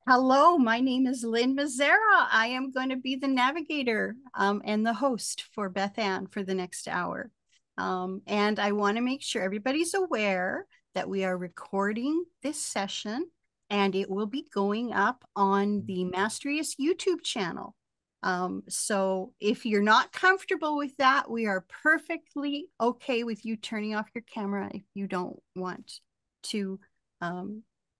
Hello, my name is Lynn Mazzara. I am going to be the navigator and the host for Bethanne for the next hour. And I want to make sure everybody's aware that we are recording this session and it will be going up on the Mastrius YouTube channel. So if you're not comfortable with that, we are perfectly okay with you turning off your camera if you don't want to,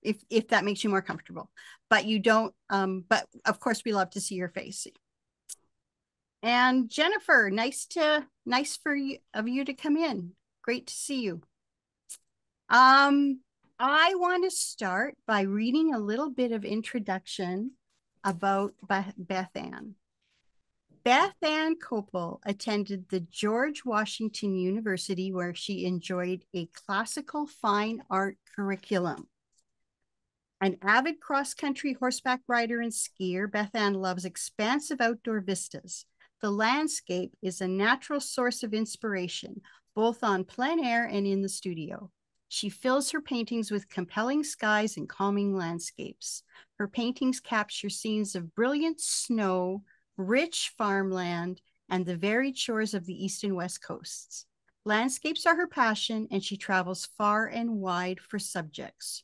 if that makes you more comfortable. But you don't, but of course we love to see your face. And Jennifer, nice for you of you to come in. Great to see you. I want to start by reading a little bit of introduction about Bethanne. Bethanne Cople attended the George Washington University, where she enjoyed a classical fine art curriculum. An avid cross-country horseback rider and skier, Bethanne loves expansive outdoor vistas. The landscape is a natural source of inspiration, both on plein air and in the studio. She fills her paintings with compelling skies and calming landscapes. Her paintings capture scenes of brilliant snow, rich farmland, and the varied shores of the east and west coasts. Landscapes are her passion, and she travels far and wide for subjects.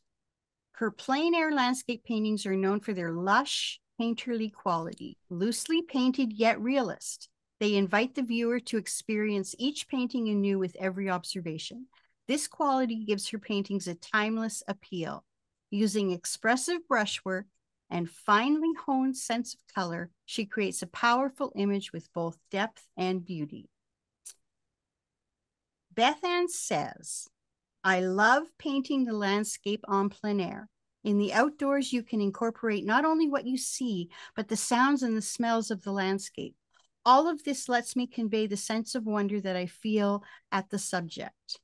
Her plein air landscape paintings are known for their lush, painterly quality, loosely painted yet realist. They invite the viewer to experience each painting anew with every observation. This quality gives her paintings a timeless appeal. Using expressive brushwork and finely honed sense of color, she creates a powerful image with both depth and beauty. Bethanne says, I love painting the landscape en plein air. In the outdoors, you can incorporate not only what you see, but the sounds and the smells of the landscape. All of this lets me convey the sense of wonder that I feel at the subject.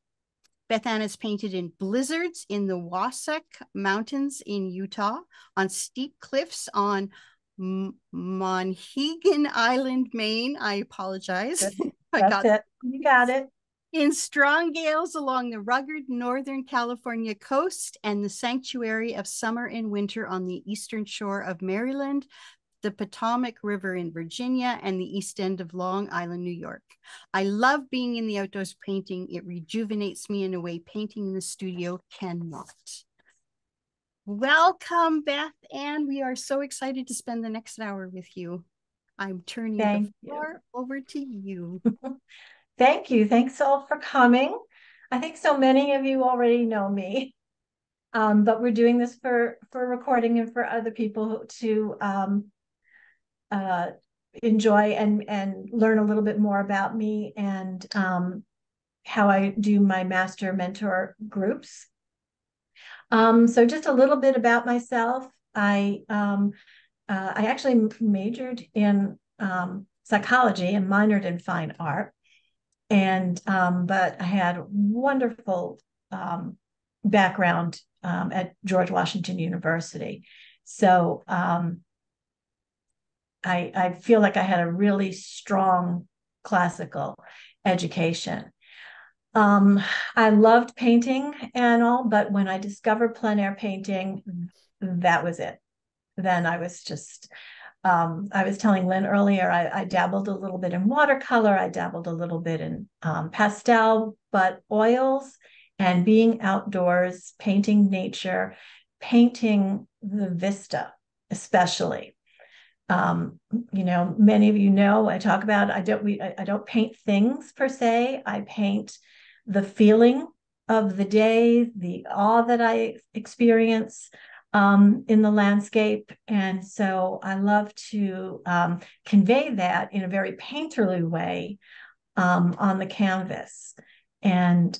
Bethanne has painted in blizzards in the Wasatch Mountains in Utah, on steep cliffs on Monhegan Island, Maine. I apologize. That's it. You got it. In strong gales along the rugged Northern California coast and the sanctuary of summer and winter on the eastern shore of Maryland, the Potomac River in Virginia, and the east end of Long Island, New York. I love being in the outdoors painting. It rejuvenates me in a way painting in the studio cannot. Welcome, Bethanne. We are so excited to spend the next hour with you. I'm turning the floor over to you. Thank you. Thanks all for coming. I think so many of you already know me, but we're doing this for recording and for other people to enjoy and learn a little bit more about me and how I do my master mentor groups. So just a little bit about myself. I actually majored in psychology and minored in fine art. And but I had wonderful background at George Washington University. So I feel like I had a really strong classical education. I loved painting and all, but when I discovered plein air painting, that was it. Then I was just I was telling Lynn earlier, I dabbled a little bit in watercolor, I dabbled a little bit in pastel, but oils and being outdoors, painting nature, painting the vista, especially. You know, many of you know, I talk about, I don't paint things per se. I paint the feeling of the day, the awe that I experience in the landscape. And so I love to convey that in a very painterly way on the canvas. And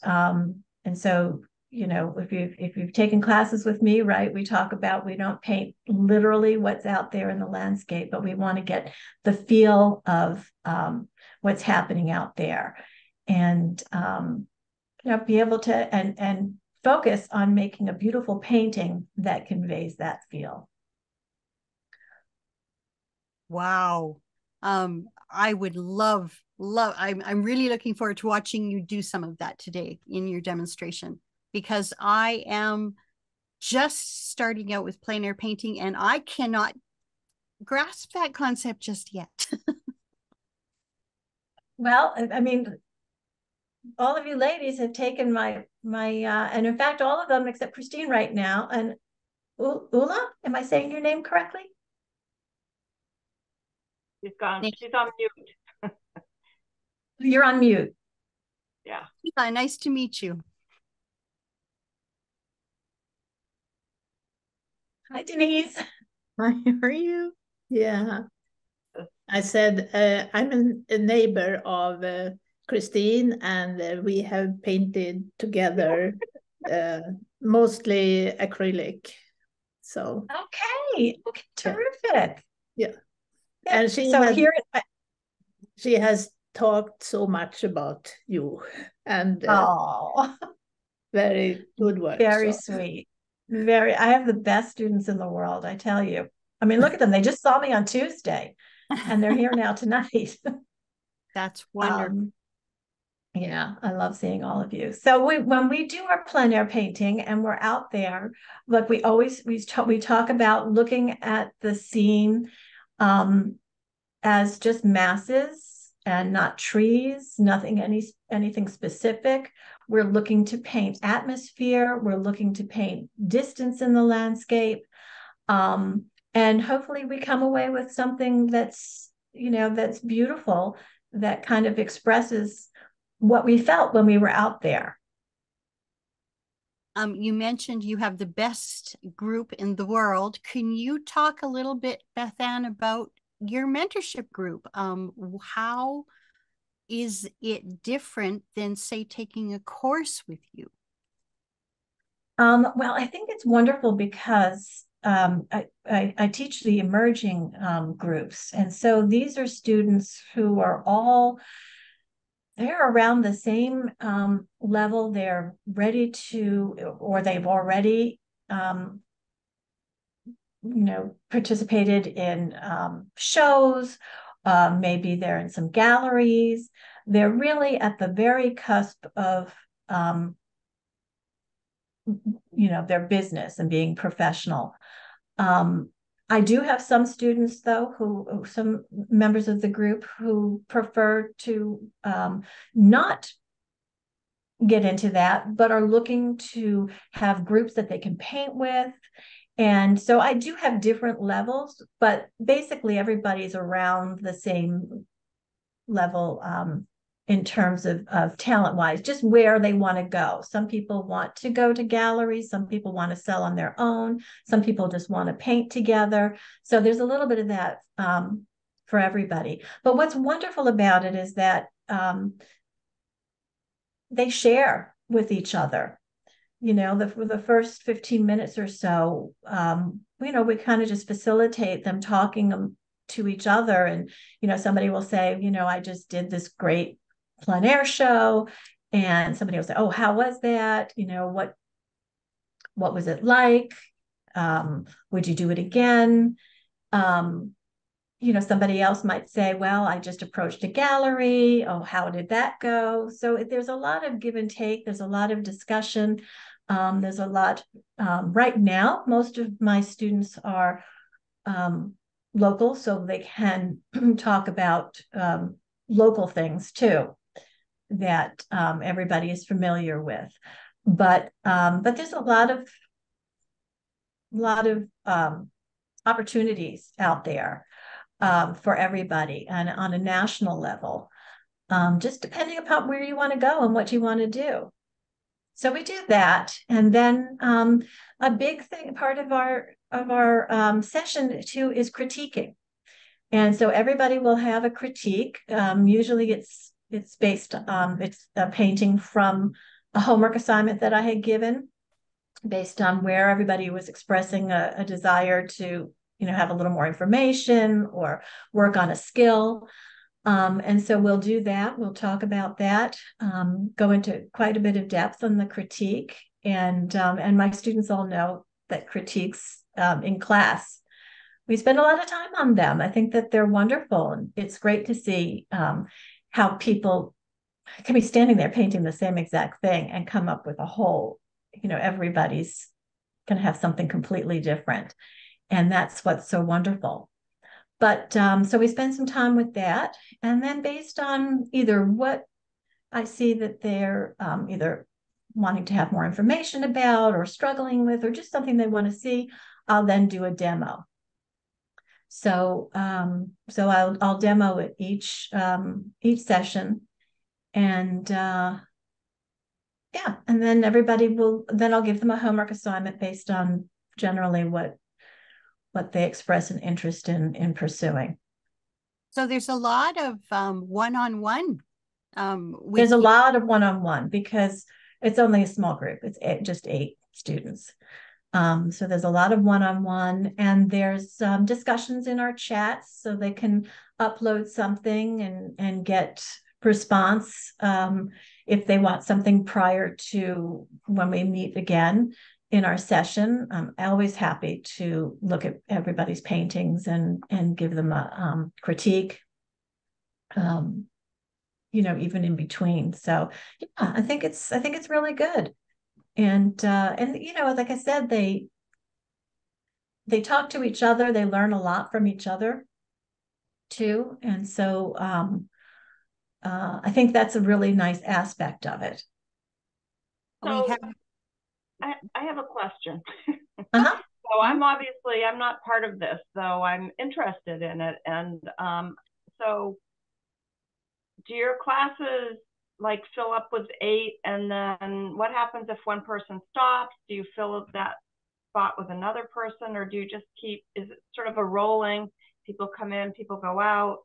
so, you know, if you've taken classes with me, right, we talk about, we don't paint literally what's out there in the landscape, but we want to get the feel of what's happening out there, and you know, be able to and focus on making a beautiful painting that conveys that feel. Wow. I would love, I'm really looking forward to watching you do some of that today in your demonstration, because I am just starting out with plein air painting, and I cannot grasp that concept just yet. Well, I mean, all of you ladies have taken and in fact, all of them except Christine right now. And Ula, am I saying your name correctly? She's gone. She's on mute. You're on mute. Yeah. Hi, nice to meet you. Hi, Denise. Hi, how are you? Yeah, I said I'm a neighbor of Christine, and we have painted together, mostly acrylic. So Okay, terrific. Yeah, and she has talked so much about you, and very good work. Very sweet. I have the best students in the world, I tell you. I mean, look at them. They just saw me on Tuesday and they're here now tonight. That's wonderful. Yeah, I love seeing all of you. So when we do our plein air painting and we're out there, look, we talk about looking at the scene as just masses and not trees, anything specific. We're looking to paint atmosphere. We're looking to paint distance in the landscape. And hopefully we come away with something that's beautiful, that kind of expresses what we felt when we were out there. You mentioned you have the best group in the world. Can you talk a little bit, Bethanne, about your mentorship group? How is it different than, say, taking a course with you? Well, I think it's wonderful because I teach the emerging groups. And so these are students who are they're around the same level. They're ready to, or they've already, participated in shows. Maybe they're in some galleries. They're really at the very cusp of their business and being professional. I do have some students, though, some members of the group who prefer to not get into that, but are looking to have groups that they can paint with. And so I do have different levels, but basically everybody's around the same level in terms of talent-wise, just where they want to go. Some people want to go to galleries. Some people want to sell on their own. Some people just want to paint together. So there's a little bit of that for everybody. But what's wonderful about it is that they share with each other. For the first 15 minutes or so, we kind of just facilitate them talking to each other. And, somebody will say, I just did this great plein air show. And somebody will say, oh, how was that? What was it like? Would you do it again? Somebody else might say, well, I just approached a gallery. Oh, how did that go? So there's a lot of give and take. There's a lot of discussion. There's a lot. Right now, most of my students are local, so they can talk about local things too that everybody is familiar with. But there's a lot of opportunities out there for everybody, and on a national level, just depending upon where you want to go and what you want to do. So we do that, and then a big part of our session too is critiquing, and so everybody will have a critique. Usually, it's based it's a painting from a homework assignment that I had given, based on where everybody was expressing a desire to have a little more information or work on a skill. And so we'll do that. We'll talk about that, go into quite a bit of depth on the critique. And my students all know that critiques in class, we spend a lot of time on them. I think that they're wonderful. And it's great to see how people can be standing there painting the same exact thing and come up with a whole, everybody's going to have something completely different. And that's what's so wonderful. But so we spend some time with that. And then based on either what I see that they're either wanting to have more information about or struggling with or just something they want to see, I'll then do a demo. So I'll demo it each session, and yeah, and then I'll give them a homework assignment based on generally what they express an interest in pursuing. So there's a lot of one-on-one. There's a lot of one-on-one because it's only a small group. It's just 8 students. So there's a lot of one-on-one, and there's discussions in our chats, so they can upload something and get response if they want something prior to when we meet again in our session. I'm always happy to look at everybody's paintings and give them a critique. Even in between. So yeah, I think it's really good. And like I said, they talk to each other, they learn a lot from each other too. And so I think that's a really nice aspect of it. So I have a question. Uh-huh. So I'm not part of this, though I'm interested in it. And so do your classes like fill up with 8, and then what happens if one person stops? Do you fill up that spot with another person, or do you just is it sort of a rolling, people come in, people go out,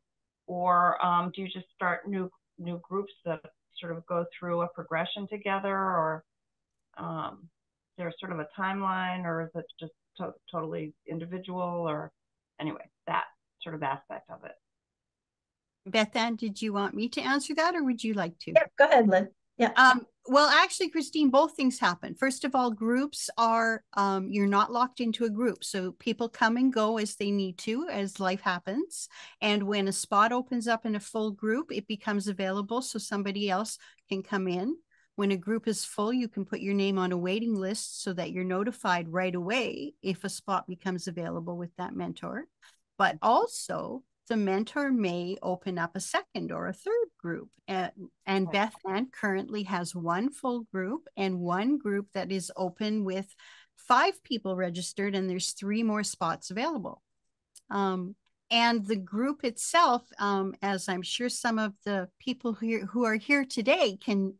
or do you just start new groups that sort of go through a progression together, or is there sort of a timeline, or is it just totally individual, or anyway, that sort of aspect of it? Bethanne, did you want me to answer that, or would you like to? Yeah, go ahead, Lynn. Yeah. Well, actually, Christine, both things happen. First of all, groups are, you're not locked into a group. So people come and go as they need to, as life happens. And when a spot opens up in a full group, it becomes available so somebody else can come in. When a group is full, you can put your name on a waiting list so that you're notified right away if a spot becomes available with that mentor. But also, the mentor may open up a second or a third group. And Bethanne currently has 1 full group and 1 group that is open with 5 people registered, and there's 3 more spots available. And the group itself, as I'm sure some of the people who are here today can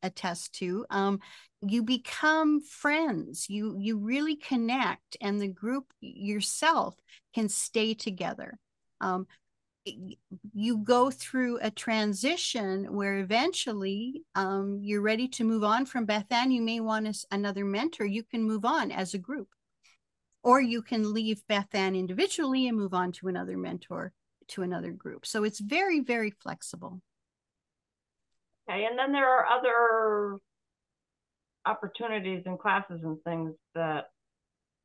attest to, you become friends, you really connect, and the group yourself can stay together. You go through a transition where eventually you're ready to move on from Bethanne. You may want another mentor. You can move on as a group, or you can leave Bethanne individually and move on to another mentor, to another group. So it's very, very flexible. Okay, and then there are other opportunities and classes and things that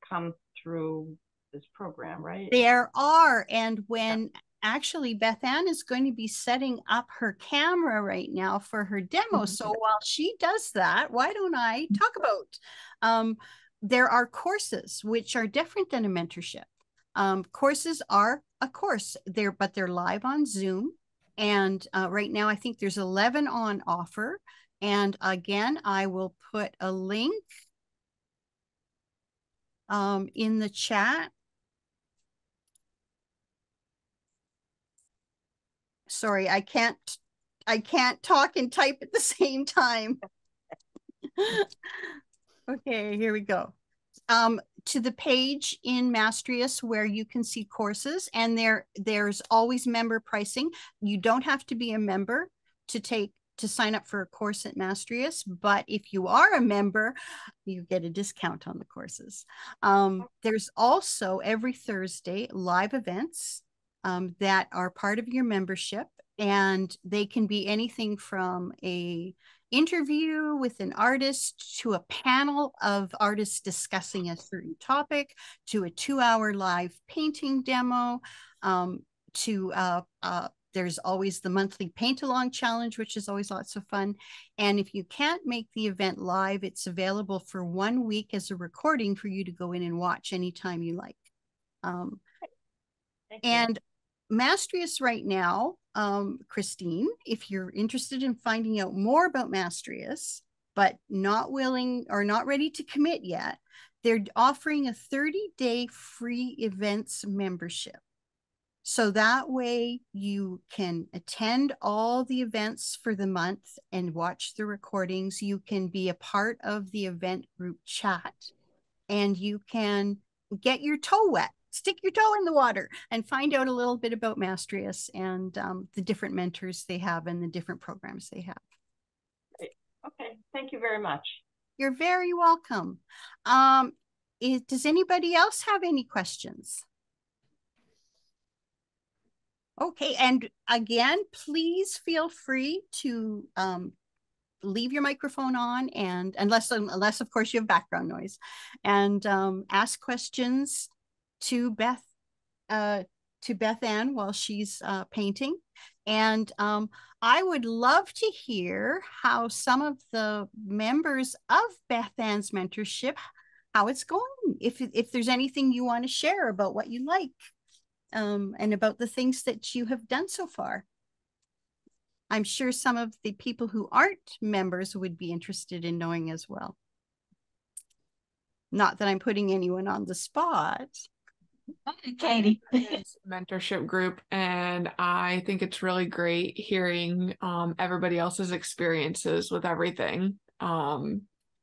come through this program, right? There are, and when actually Bethanne is going to be setting up her camera right now for her demo. So while she does that, why don't I talk about, there are courses which are different than a mentorship. Courses are a course but they're live on Zoom. And right now, I think there's 11 on offer. And again, I will put a link in the chat. Sorry, I can't talk and type at the same time. Okay, here we go. To the page in Mastrius where you can see courses, and there's always member pricing. You don't have to be a member to sign up for a course at Mastrius, but if you are a member, you get a discount on the courses. There's also every Thursday live events that are part of your membership, and they can be anything from a interview with an artist to a panel of artists discussing a certain topic, to a 2-hour live painting demo, to There's always the monthly paint along challenge, which is always lots of fun. And if you can't make the event live, it's available for 1 week as a recording for you to go in and watch anytime you like. And Mastrius right now, Christine, if you're interested in finding out more about Mastrius, but not willing or not ready to commit yet, they're offering a 30-day free events membership. So that way you can attend all the events for the month and watch the recordings. You can be a part of the event group chat, and you can get your toe wet, stick your toe in the water, and find out a little bit about Mastrius and the different mentors they have and the different programs they have. Great. Okay, thank you very much. You're very welcome. Does anybody else have any questions? Okay, and again, please feel free to leave your microphone on, and unless of course you have background noise, and ask questions to Bethanne while she's painting. And I would love to hear how some of the members of Bethanne's mentorship, how it's going. If there's anything you want to share about what you like, and about the things that you have done so far. I'm sure some of the people who aren't members would be interested in knowing as well. Not that I'm putting anyone on the spot. Katie. Mentorship group, and I think it's really great hearing everybody else's experiences with everything.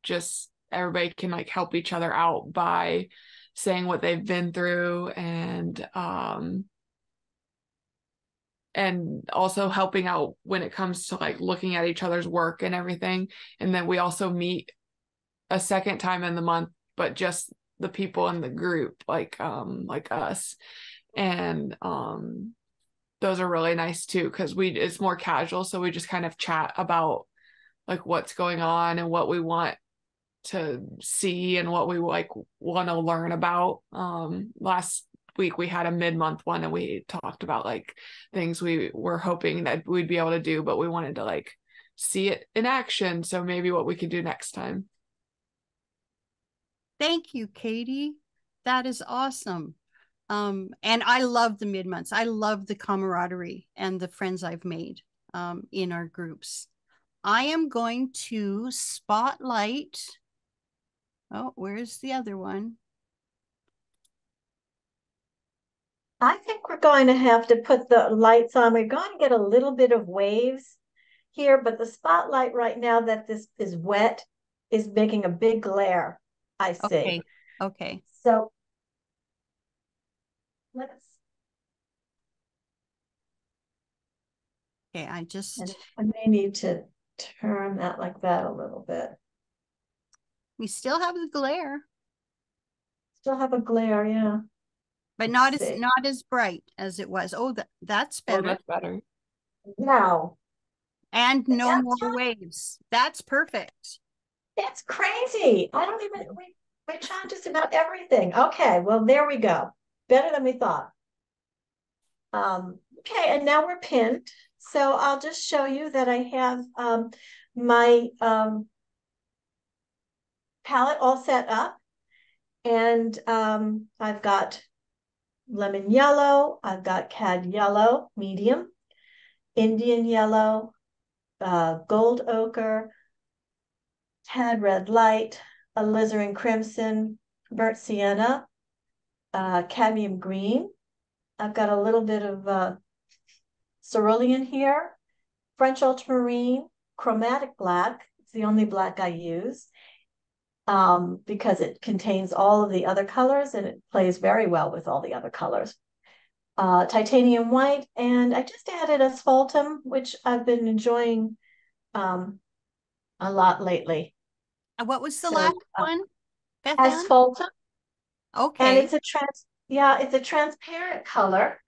Just everybody can like help each other out by saying what they've been through, and also helping out when it comes to like looking at each other's work and everything. And then we also meet a second time in the month, but just the people in the group, like us. And those are really nice too, because it's more casual, so we just kind of chat about like what's going on and what we want to see and what we like want to learn about. Last week we had a mid-month one, and we talked about like things we were hoping that we'd be able to do, but we wanted to like see it in action, so maybe what we could do next time. Thank you, Katie. That is awesome. And I love the mid-months. I love the camaraderie and the friends I've made in our groups. I am going to spotlight. Oh, where's the other one? I think we're going to have to put the lights on. We're going to get a little bit of waves here, but the spotlight right now that this is wet is making a big glare, I see. Okay. Okay. So let's. Okay, I may need to turn that like that a little bit. We still have the glare. Still have a glare, yeah. But not as bright as it was. Oh, that's better. Oh, that's better. Now. And no more waves. That's perfect. That's crazy. I don't even, we tried just about everything. Okay, well, there we go. Better than we thought. Okay, and now we're pinned. So I'll just show you that I have my palette all set up. And I've got lemon yellow, I've got cad yellow, medium, Indian yellow, gold ochre, tad red light, alizarin crimson, burnt sienna, cadmium green. I've got a little bit of cerulean here, French ultramarine, chromatic black. It's the only black I use because it contains all of the other colors and it plays very well with all the other colors. Titanium white, and I just added asphaltum, which I've been enjoying a lot lately. And what was the last one, Bethanne? Asphaltum. Okay. And it's a transparent color.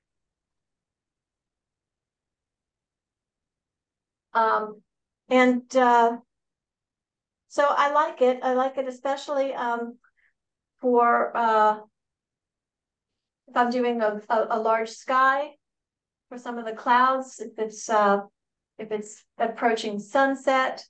So I like it. I like it especially for if I'm doing a large sky for some of the clouds, if it's approaching sunset.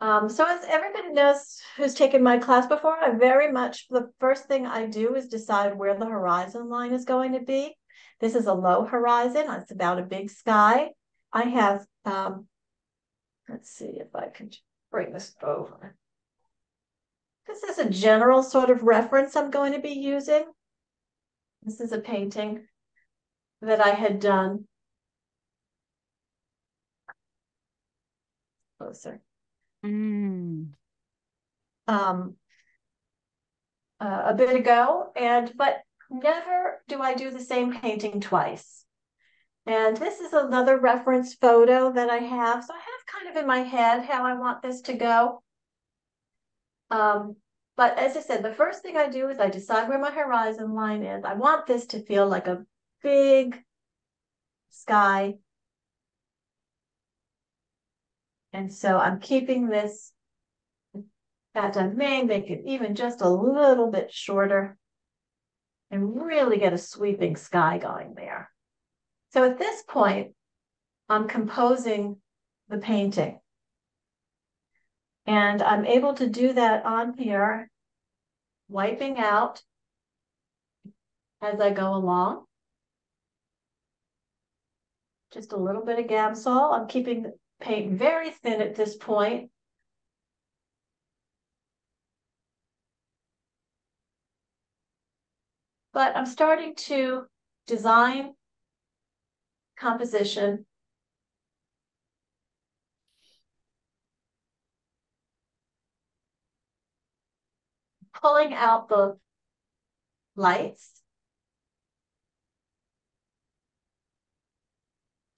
So as everybody knows who's taken my class before, the first thing I do is decide where the horizon line is going to be. This is a low horizon. It's about a big sky. I have, let's see if I can bring this over. This is a general sort of reference I'm going to be using. This is a painting that I had done. Closer. A bit ago, but never do I do the same painting twice. And this is another reference photo that I have. So I have kind of in my head how I want this to go. But as I said, the first thing I do is I decide where my horizon line is. I want this to feel like a big sky. And so I'm keeping this. That I may make it even just a little bit shorter and really get a sweeping sky going there. So at this point, I'm composing the painting. And I'm able to do that on here, wiping out as I go along. Just a little bit of Gamsol. I'm keeping the paint very thin at this point. But I'm starting to design composition. Pulling out the lights.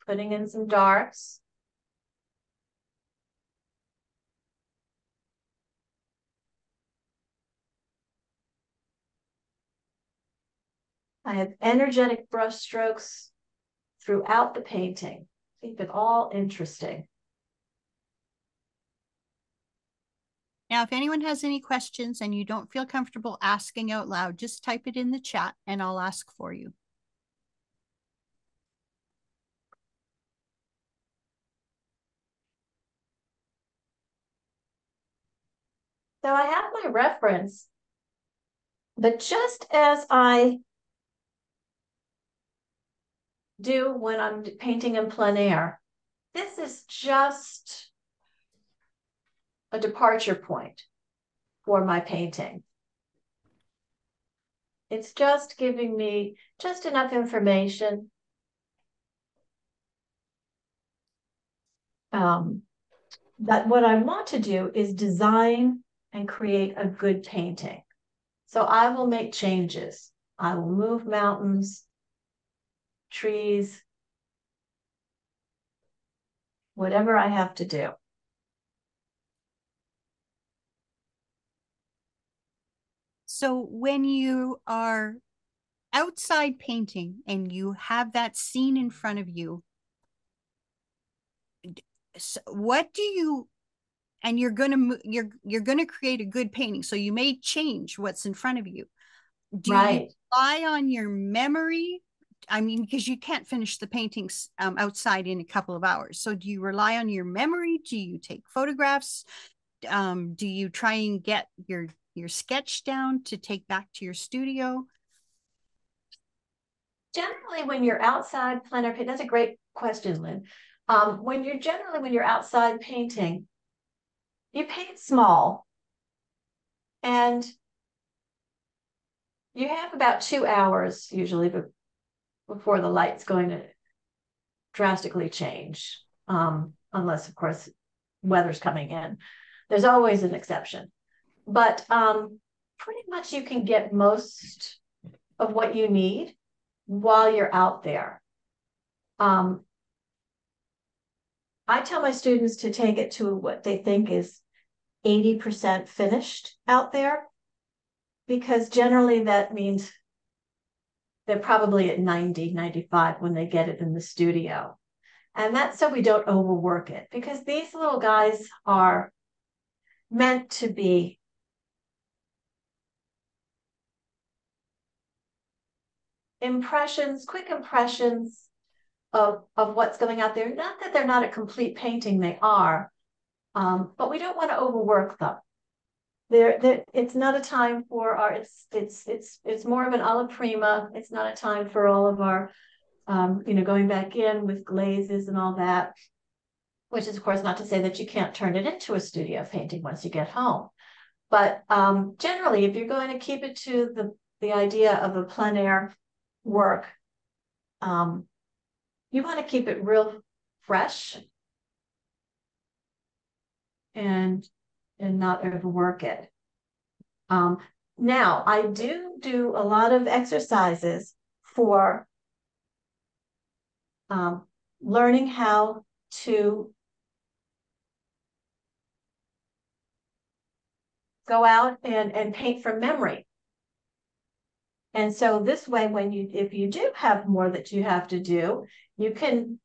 Putting in some darks. I have energetic brush strokes throughout the painting. Keep it all interesting. Now, if anyone has any questions and you don't feel comfortable asking out loud, just type it in the chat and I'll ask for you. So I have my reference, but just as I do when I'm painting in plein air, this is just a departure point for my painting. It's just giving me just enough information. That what I want to do is design and create a good painting. So I will make changes. I will move mountains, trees, whatever I have to do. So when you are outside painting and you have that scene in front of you, what do you, and you're going to create a good painting, so you may change what's in front of you. Do you rely on your memory? I mean, because you can't finish the paintings outside in a couple of hours. So do you rely on your memory? Do you take photographs? Do you try and get your sketch down to take back to your studio? Generally, when you're outside plein air painting, that's a great question, Lynn. When you're outside painting, you paint small, and you have about 2 hours usually before the light's going to drastically change, unless, of course, weather's coming in. There's always an exception. But pretty much you can get most of what you need while you're out there. I tell my students to take it to what they think is 80% finished out there, because generally that means they're probably at 90, 95 when they get it in the studio. And that's so we don't overwork it, because these little guys are meant to be impressions, quick impressions of what's going out there. Not that they're not a complete painting, they are, but we don't want to overwork them. It's not a time for our, it's more of an alla prima. It's not a time for all of our, going back in with glazes and all that, which is of course not to say that you can't turn it into a studio painting once you get home. But generally, if you're going to keep it to the idea of a plein air work, you want to keep it real fresh and not overwork it. Now, I do a lot of exercises for learning how to go out and paint from memory. And so this way, if you do have more that you have to do, you can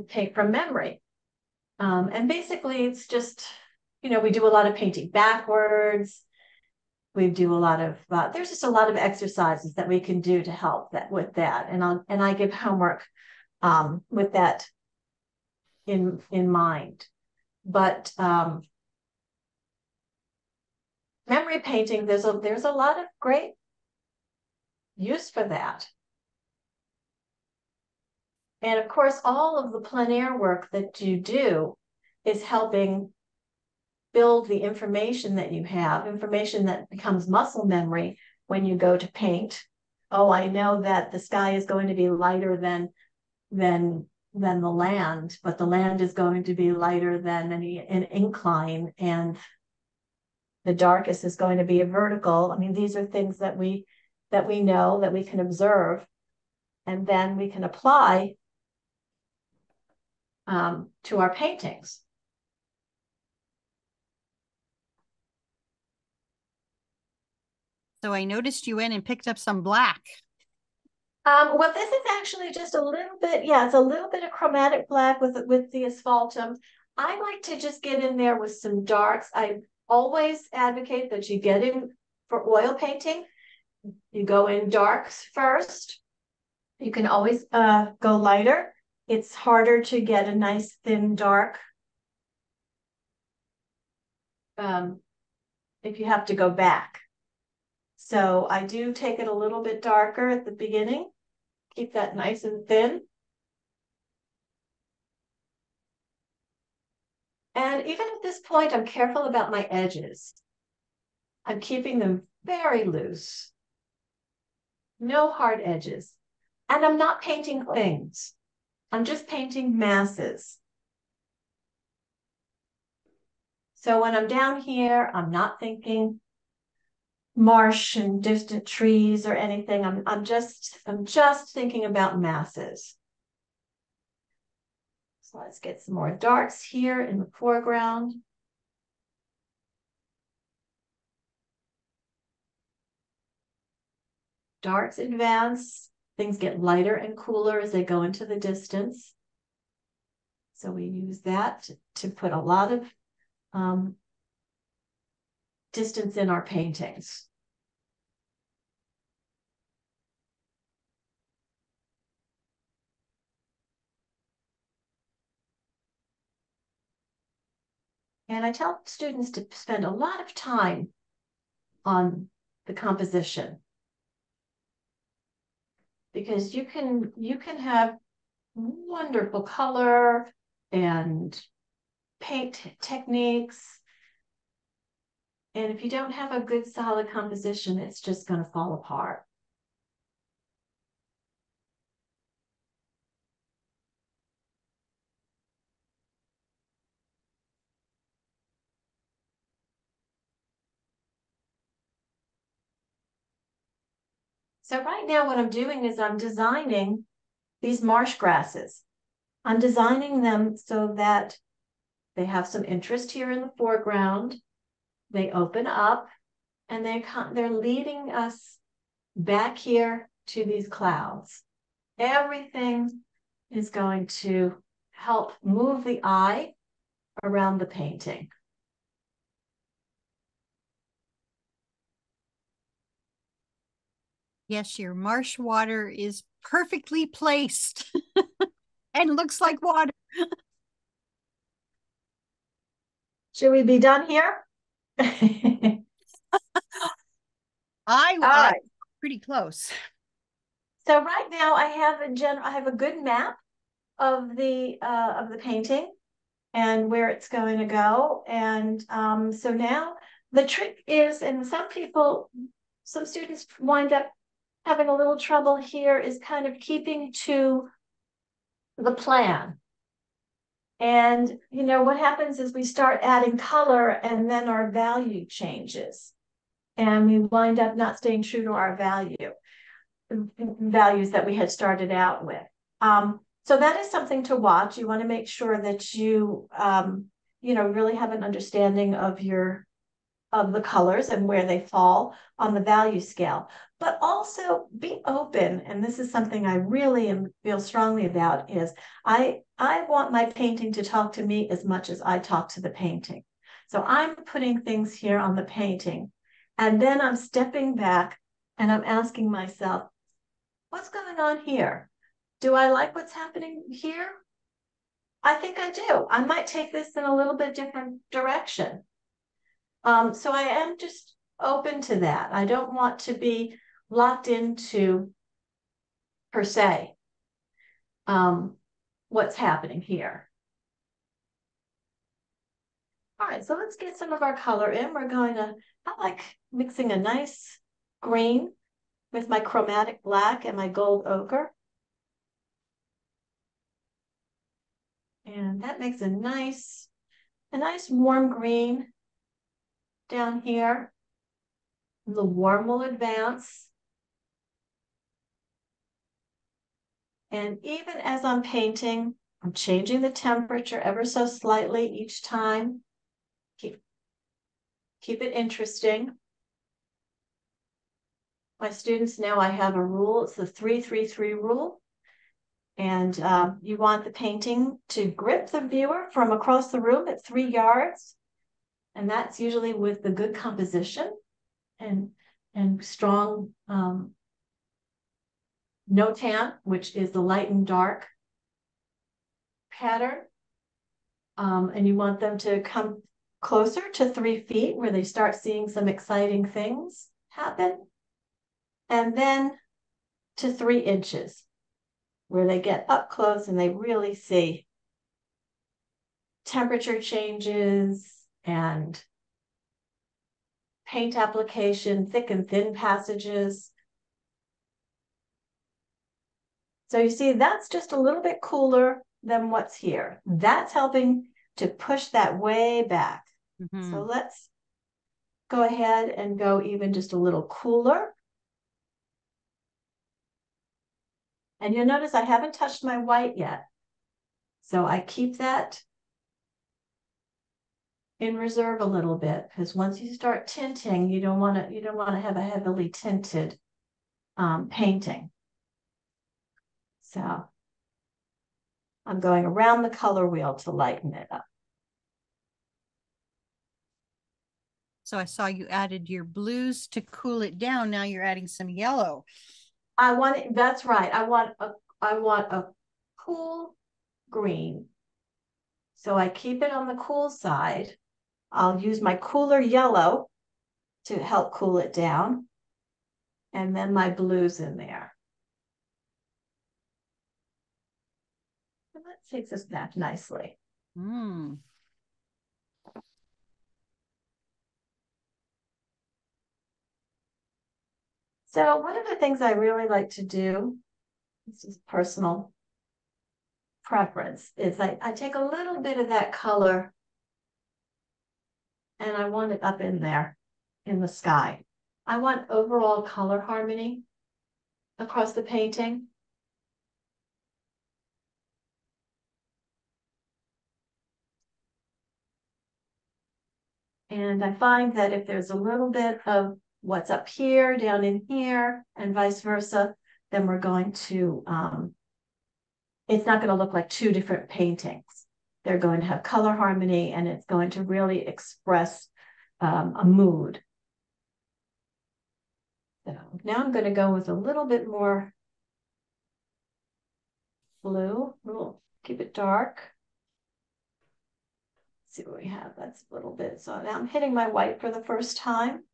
paint from memory. And basically it's just, we do a lot of painting backwards. We do a lot of, there's just a lot of exercises that we can do to help with that. And I give homework with that in mind. But memory painting, there's a lot of great use for that. And of course, all of the plein air work that you do is helping build the information that you have, information that becomes muscle memory when you go to paint. Oh, I know that the sky is going to be lighter than the land, but the land is going to be lighter than an incline, and the darkest is going to be a vertical. I mean, these are things that we know, that we can observe, and then we can apply to our paintings. So I noticed you went and picked up some black. Well, this is actually just a little bit, it's a little bit of chromatic black with the asphaltum. I like to just get in there with some darks. I always advocate that you get in for oil painting. You go in darks first. You can always go lighter. It's harder to get a nice thin dark if you have to go back. So I do take it a little bit darker at the beginning. Keep that nice and thin. And even at this point, I'm careful about my edges. I'm keeping them very loose. No hard edges. And I'm not painting things. I'm just painting masses. So when I'm down here, I'm not thinking marsh and distant trees or anything. I'm just thinking about masses. So let's get some more darks here in the foreground. Darks advance, things get lighter and cooler as they go into the distance. So we use that to put a lot of distance in our paintings. And I tell students to spend a lot of time on the composition, because you can have wonderful color and paint techniques, and if you don't have a good solid composition, it's just going to fall apart. So right now what I'm doing is I'm designing these marsh grasses. I'm designing them so that they have some interest here in the foreground. They open up and they're leading us back here to these clouds. Everything is going to help move the eye around the painting. Yes, your marsh water is perfectly placed and looks like water. Should we be done here? I All right. pretty close. So right now I have a good map of the painting and where it's going to go. And so now the trick is, and some students wind up having a little trouble here, is kind of keeping to the plan. And what happens is we start adding color and then our value changes. And we wind up not staying true to our values that we had started out with. So that is something to watch. You want to make sure that you really have an understanding of the colors and where they fall on the value scale. But also be open, and this is something I really feel strongly about, is I want my painting to talk to me as much as I talk to the painting. So I'm putting things here on the painting, and then I'm stepping back and I'm asking myself, what's going on here? Do I like what's happening here? I think I do. I might take this in a little bit different direction. So I am just open to that. I don't want to be locked into, per se, what's happening here. All right, so let's get some of our color in. I like mixing a nice green with my chromatic black and my gold ochre. And that makes a nice warm green down here. The warm will advance. And even as I'm painting, I'm changing the temperature ever so slightly each time. Keep it interesting. My students know I have a rule. It's the 3-3-3 rule. And you want the painting to grip the viewer from across the room at 3 yards. And that's usually with the good composition and strong no-tan, which is the light and dark pattern. And you want them to come closer to 3 feet where they start seeing some exciting things happen. And then to 3 inches where they get up close and they really see temperature changes and paint application, thick and thin passages. So you see, that's just a little bit cooler than what's here. That's helping to push that way back. Mm-hmm. So let's go ahead and go even just a little cooler. And you'll notice I haven't touched my white yet. So I keep that in reserve a little bit, because once you start tinting, you don't want to have a heavily tinted painting. So I'm going around the color wheel to lighten it up. So I saw you added your blues to cool it down. Now you're adding some yellow. That's right. I want a cool green. So I keep it on the cool side. I'll use my cooler yellow to help cool it down. And then my blues in there. And that takes us back nicely. Mm. So one of the things I really like to do, this is personal preference, is I take a little bit of that color and I want it up in there in the sky. I want overall color harmony across the painting. And I find that if there's a little bit of what's up here, down in here, and vice versa, then we're going to, it's not going to look like 2 different paintings. They're going to have color harmony, and it's going to really express a mood. So now I'm going to go with a little bit more blue. We'll keep it dark. Let's see what we have. That's a little bit. So now I'm hitting my white for the first time.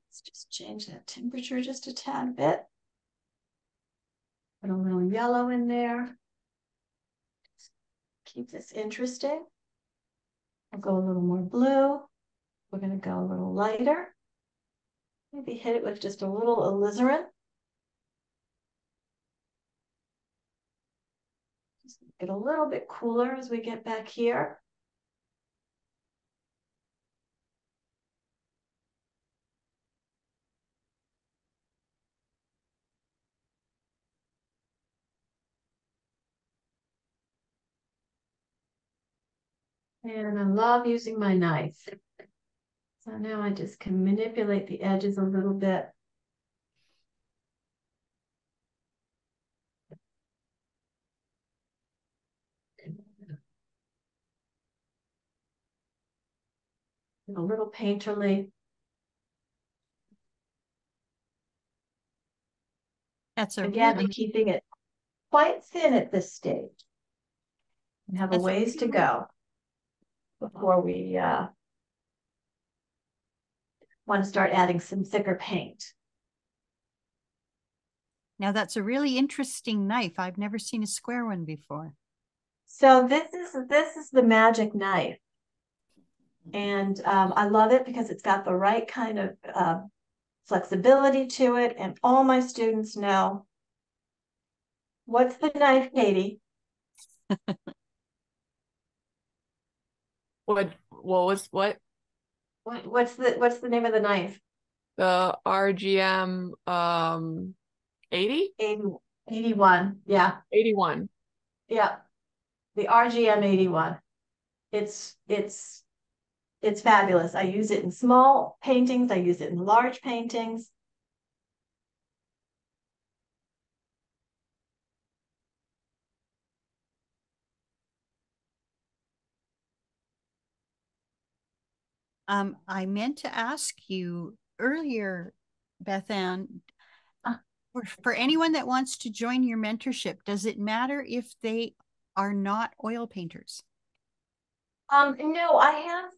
Let's just change that temperature just a tad bit. Put a little yellow in there. Keep this interesting. I'll go a little more blue. We're going to go a little lighter. Maybe hit it with just a little alizarin. Just get a little bit cooler as we get back here. And I love using my knife. So now I just can manipulate the edges a little bit. A little painterly. That's a Again, really, I'm keeping it quite thin at this stage. We have a that's ways to go before we want to start adding some thicker paint. now that's a really interesting knife. I've never seen a square one before. So this is the magic knife. And I love it because it's got the right kind of flexibility to it. And all my students know, what's the knife, Katie? What was what? What's the name of the knife? The RGM 80? 81. Yeah. 81. Yeah. The RGM 81. It's fabulous. I use it in small paintings. I use it in large paintings. I meant to ask you earlier, Bethanne, for anyone that wants to join your mentorship, does it matter if they are not oil painters? No, I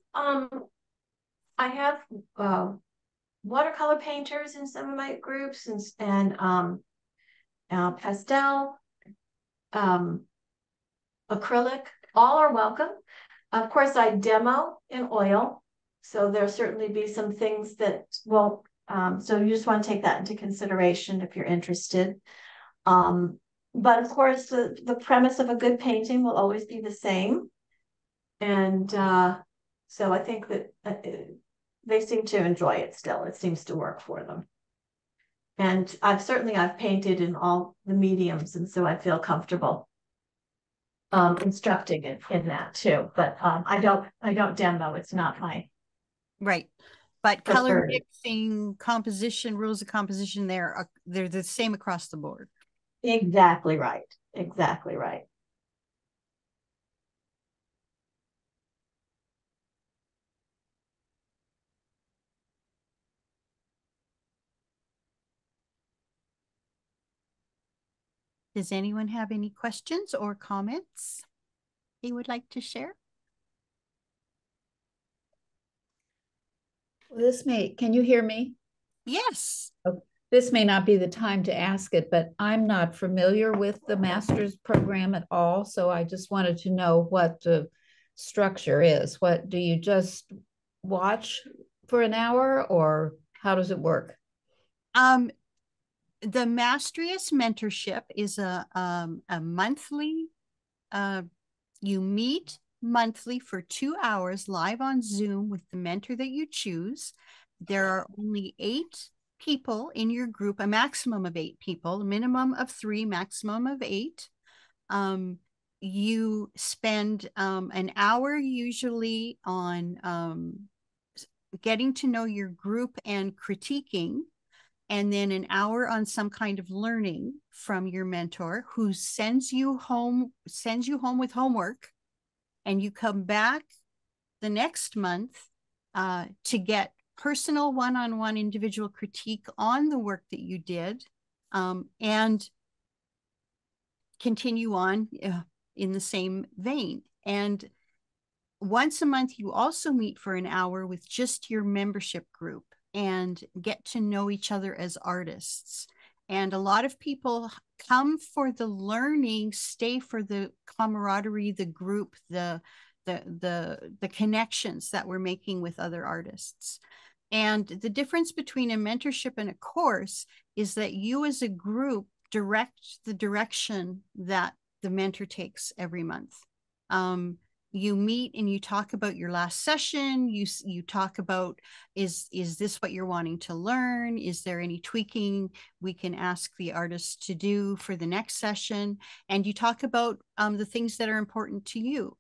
have watercolor painters in some of my groups and pastel, acrylic, all are welcome. Of course, I demo in oil, so there'll certainly be some things that will, so you just want to take that into consideration if you're interested. But of course, the premise of a good painting will always be the same. And so I think that they seem to enjoy it still. It seems to work for them. And I've painted in all the mediums, and so I feel comfortable instructing in that too. But I don't demo. It's not my Right. But color preferred. mixing, composition, rules of composition, they're the same across the board. Exactly right. Exactly right. Does anyone have any questions or comments they would like to share? Can you hear me? Yes. This may not be the time to ask it, but I'm not familiar with the master's program at all. So I just wanted to know what the structure is. What do you just watch for an hour, or how does it work? The Mastrius mentorship is a monthly, you meet monthly for 2 hours live on Zoom with the mentor that you choose. There are only 8 people in your group, a maximum of 8 people, a minimum of 3, maximum of 8. You spend an hour usually on getting to know your group and critiquing, and then an hour on some kind of learning from your mentor, who sends you home with homework, and you come back the next month to get personal one-on-one individual critique on the work that you did, and continue on in the same vein. And once a month, you also meet for an hour with just your membership group and get to know each other as artists. And a lot of people come for the learning, stay for the camaraderie, the group, the connections that we're making with other artists. And the difference between a mentorship and a course is that you as a group direct the direction that the mentor takes every month. You meet and you talk about your last session. You talk about, is this what you're wanting to learn? Is there any tweaking we can ask the artist to do for the next session? And you talk about the things that are important to you.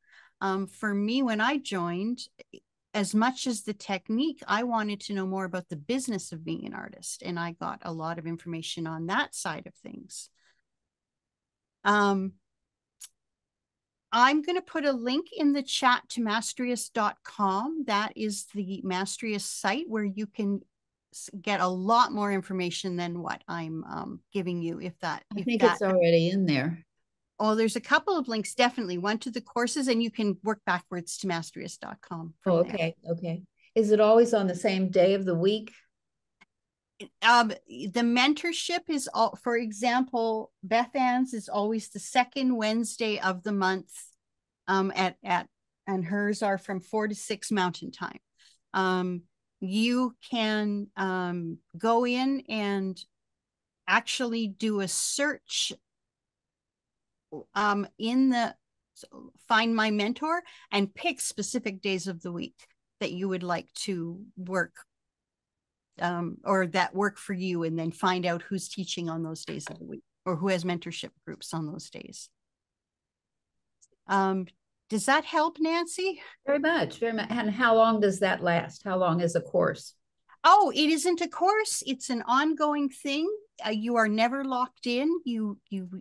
For me, when I joined, as much as the technique, I wanted to know more about the business of being an artist, and I got a lot of information on that side of things. I'm going to put a link in the chat to mastrius.com. That is the Mastrius site where you can get a lot more information than what I'm giving you. I think it's already in there. Oh, there's a couple of links, definitely. One to the courses, and you can work backwards to mastrius.com. Oh, okay. Okay. Is it always on the same day of the week? The mentorship is all, for example, Bethanne's is always the second Wednesday of the month, and hers are from 4 to 6 Mountain Time. You can go in and actually do a search in the Find My Mentor and pick specific days of the week that you would like to work, or that work for you, and then find out who's teaching on those days of the week or who has mentorship groups on those days. Does that help, Nancy? Very much, very much. And how long does that last? How long is a course? Oh, it isn't a course. It's an ongoing thing. You are never locked in. You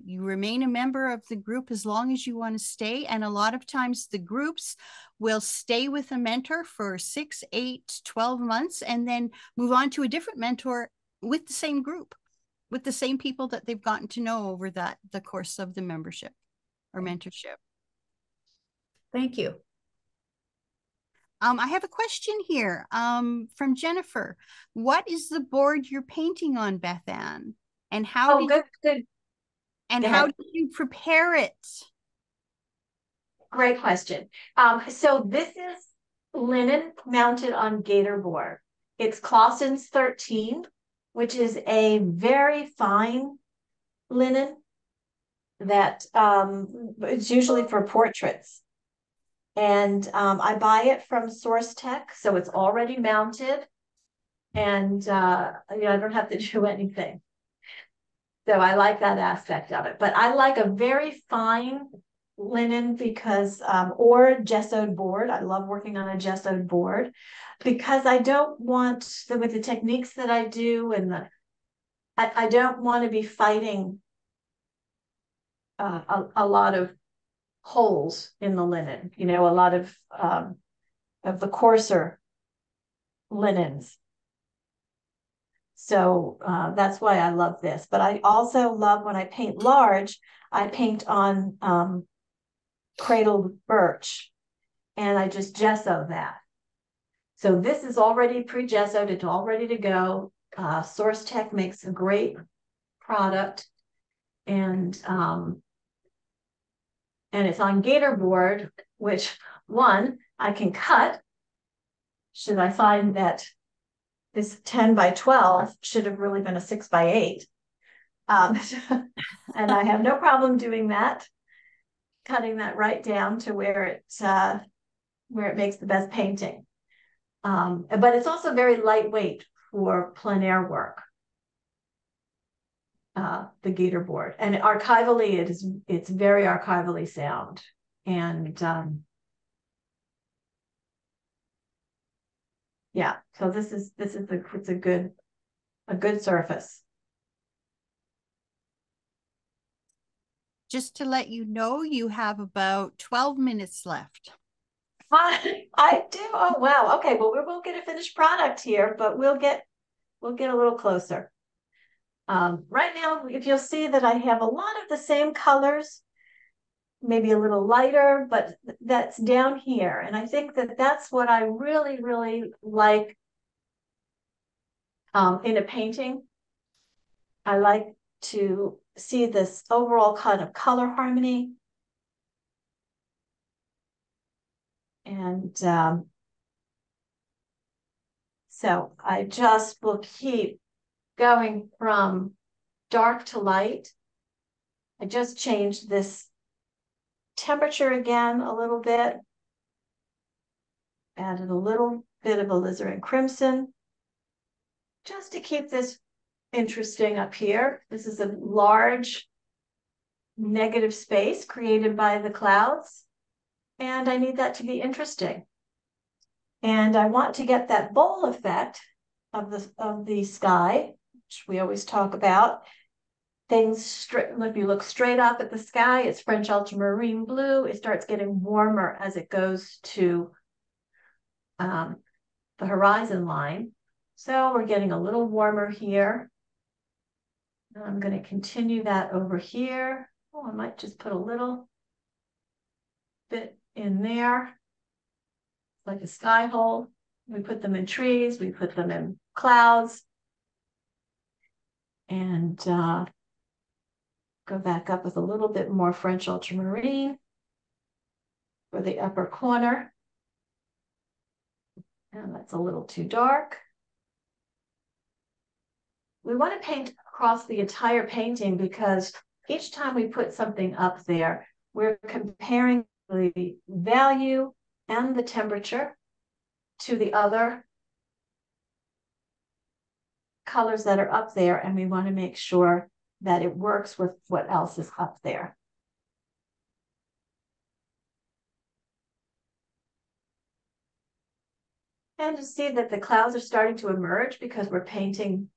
remain a member of the group as long as you want to stay. And a lot of times the groups will stay with a mentor for 6, 8, 12 months and then move on to a different mentor with the same group, with the same people that they've gotten to know over the course of the membership or mentorship. Thank you. I have a question here from Jennifer. What is the board you're painting on, Bethanne? And how good. And how did you prepare it? Great question. So this is linen mounted on gator board. It's Clausen's 13, which is a very fine linen that it's usually for portraits. And I buy it from Source Tech, so it's already mounted, and I don't have to do anything. So I like that aspect of it. But I like a very fine linen because, or gessoed board. I love working on a gessoed board because I don't want, with the techniques that I do, and I don't want to be fighting a lot of holes in the linen, a lot of the coarser linens. So that's why I love this. But I also love when I paint large, I paint on cradled birch, and I just gesso that. So this is already pre-gessoed. It's all ready to go. Source Tech makes a great product, and it's on gator board, which I can cut should I find that this 10 by 12 should have really been a 6 by 8. And I have no problem doing that, cutting that right down to where it makes the best painting. But it's also very lightweight for plein air work. The gator board, and archivally, it's very archivally sound, and Yeah, so it's a good surface. Just to let you know, you have about 12 minutes left. I do. Oh wow. Okay, well we won't get a finished product here, but we'll get a little closer. Right now, if you'll see that I have a lot of the same colors, maybe a little lighter, but that's down here. And I think that that's what I really, really like in a painting. I like to see this overall kind of color harmony. And so I just will keep going from dark to light. I just changed this temperature again a little bit. Added a little bit of alizarin crimson just to keep this interesting up here. This is a large negative space created by the clouds, and I need that to be interesting. And I want to get that bowl effect of the sky, which we always talk about. Things straight, if you look straight up at the sky, it's French ultramarine blue. It starts getting warmer as it goes to the horizon line. So we're getting a little warmer here. And I'm going to continue that over here. Oh, I might just put a little bit in there, like a sky hole. We put them in trees, we put them in clouds. And go back up with a little bit more French ultramarine for the upper corner. And that's a little too dark. We want to paint across the entire painting because each time we put something up there, we're comparing the value and the temperature to the other colors that are up there, and we want to make sure that it works with what else is up there. And you see that the clouds are starting to emerge because we're painting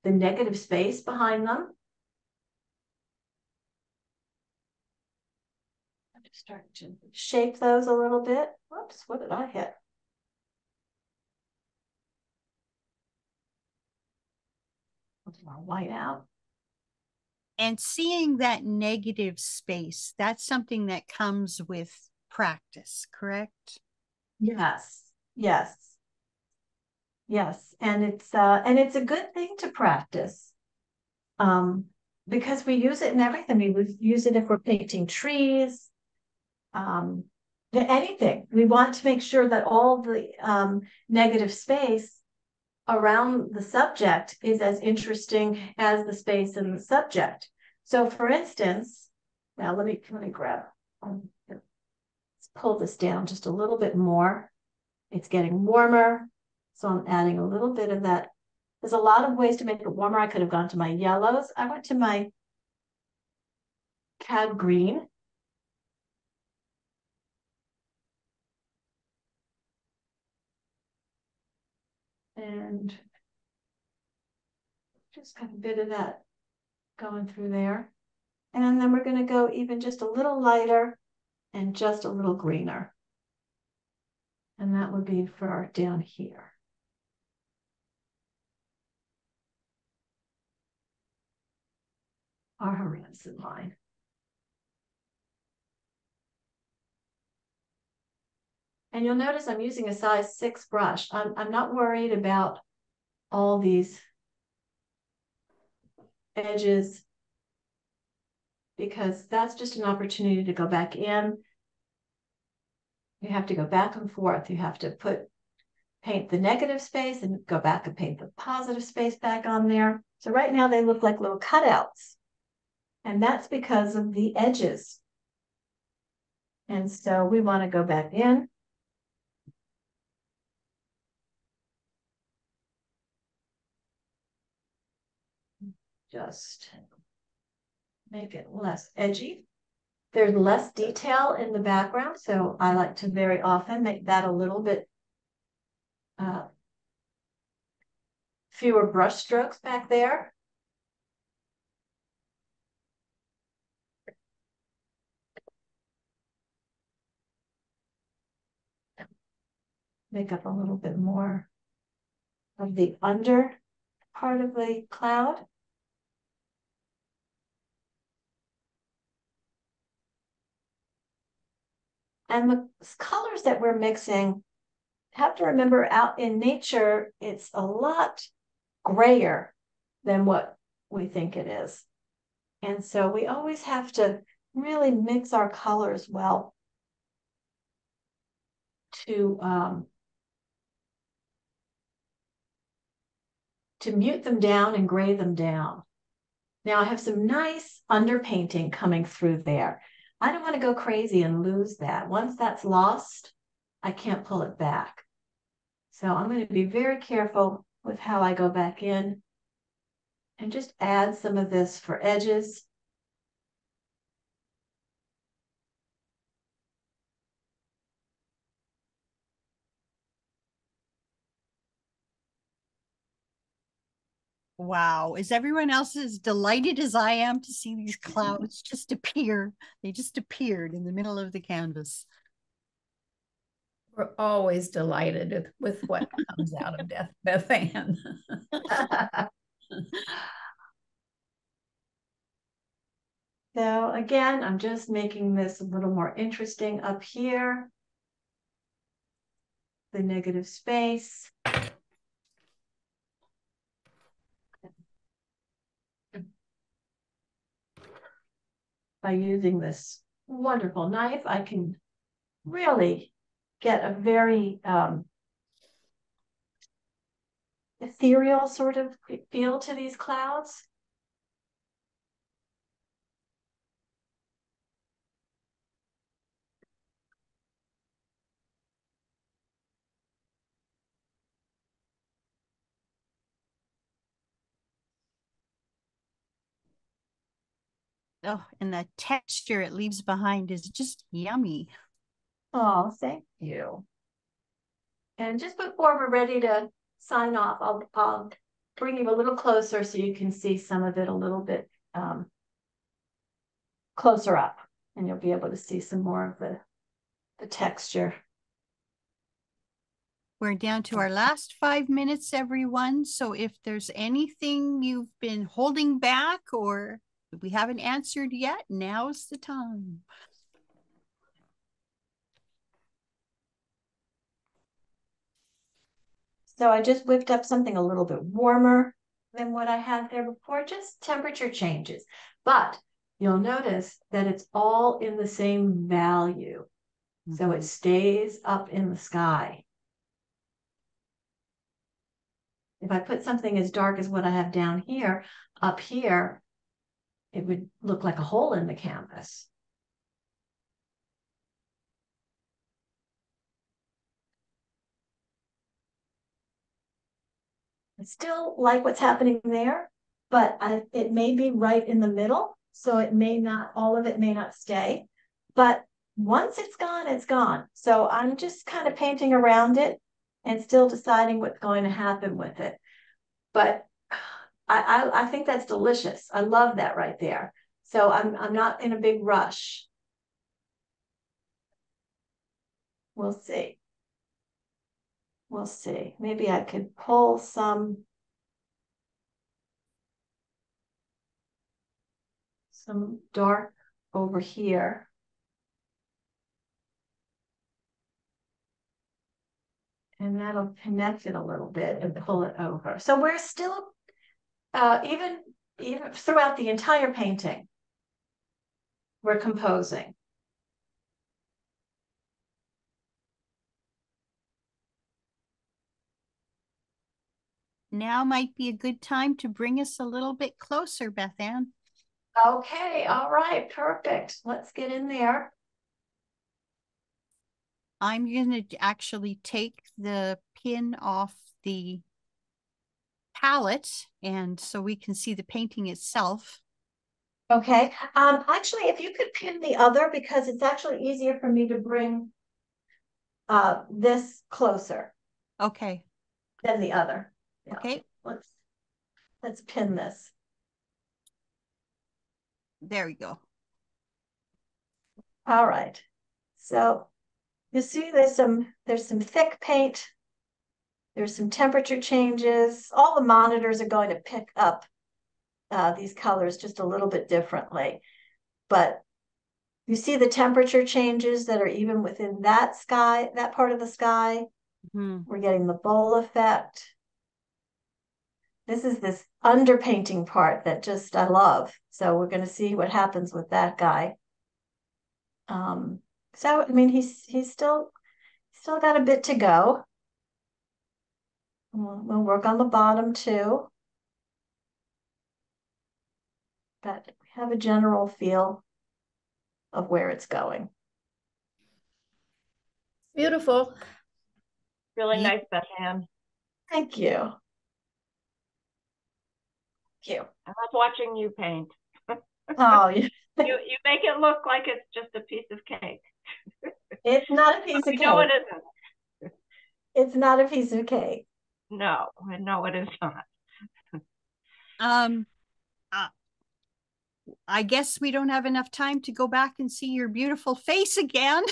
the negative space behind them. I'm just starting to shape those a little bit. Whoops, what did I hit? I'll white out. And seeing that negative space, that's something that comes with practice, correct? Yes, yes. Yes, and it's a good thing to practice, because we use it in everything. We would use it if we're painting trees, anything. We want to make sure that all the negative space around the subject is as interesting as the space in the subject. So, for instance, now let me grab. Let's pull this down just a little bit more. It's getting warmer. So I'm adding a little bit of that. There's a lot of ways to make it warmer. I could have gone to my yellows. I went to my cad green. And just got a bit of that going through there. And then we're going to go even just a little lighter and just a little greener. And that would be for down here. Our horizon line. And you'll notice I'm using a size 6 brush. I'm not worried about all these edges because that's just an opportunity to go back in. You have to go back and forth. You have to paint the negative space and go back and paint the positive space back on there. So right now they look like little cutouts. And that's because of the edges. And so we want to go back in. Just make it less edgy. There's less detail in the background, so I like to very often make that a little bit fewer brush strokes back there. Make up a little bit more of the under part of the cloud. And the colors that we're mixing, have to remember out in nature, it's a lot grayer than what we think it is. And so we always have to really mix our colors well to mute them down and gray them down. Now I have some nice underpainting coming through there. I don't want to go crazy and lose that. Once that's lost, I can't pull it back. So I'm going to be very careful with how I go back in and just add some of this for edges. Wow. Is everyone else as delighted as I am to see these clouds just appear? They just appeared in the middle of the canvas. We're always delighted with what comes out of Bethanne. So again, I'm just making this a little more interesting up here. The negative space. By using this wonderful knife, I can really get a very ethereal sort of feel to these clouds. Oh, and the texture it leaves behind is just yummy. Oh, thank you. And just before we're ready to sign off, I'll bring you a little closer so you can see some of it a little bit closer up, and you'll be able to see some more of the texture. We're down to our last 5 minutes, everyone. So if there's anything you've been holding back or we haven't answered yet, now's the time. So I just whipped up something a little bit warmer than what I had there before, just temperature changes. But you'll notice that it's all in the same value. So it stays up in the sky. If I put something as dark as what I have down here, up here, it would look like a hole in the canvas. I still like what's happening there, but it may be right in the middle. So it may not, all of it may not stay. But once it's gone, it's gone. So I'm just kind of painting around it and still deciding what's going to happen with it. But I think that's delicious. I love that right there. So I'm not in a big rush. We'll see. We'll see. Maybe I could pull some dark over here. And that'll connect it a little bit and pull it over. So we're still, even throughout the entire painting, we're composing. Now might be a good time to bring us a little bit closer, Bethanne. Okay, all right, perfect. Let's get in there. I'm going to actually take the pin off the palette, and so we can see the painting itself. Okay, actually, if you could pin the other, because it's actually easier for me to bring this closer. Okay. Than the other. Yeah. Okay, let's pin this. There we go. All right. So you see there's some thick paint. There's some temperature changes. All the monitors are going to pick up these colors just a little bit differently. But you see the temperature changes that are even within that sky, that part of the sky. We're getting the bowl effect. This is this underpainting part that just I love. So we're going to see what happens with that guy. So I mean he's still got a bit to go. We'll work on the bottom too. But we have a general feel of where it's going. Beautiful. Really nice, Bethanne. Thank you. Thank you. I love watching you paint. Oh, yeah. You make it look like it's just a piece of cake. It's not a piece of cake. No, it isn't. It's not a piece of cake. No, it is not. I guess we don't have enough time to go back and see your beautiful face again.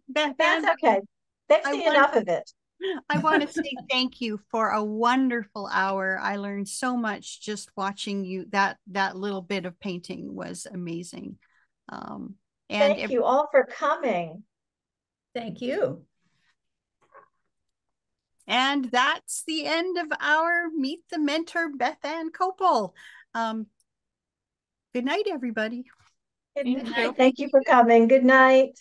That's okay. They've seen enough of it. I want to say thank you for a wonderful hour. I learned so much just watching you. That little bit of painting was amazing. And thank you all for coming. Thank you. And that's the end of our Meet the Mentor, Bethanne Cople. Good night, everybody. Good night. Thank you for coming. Good night.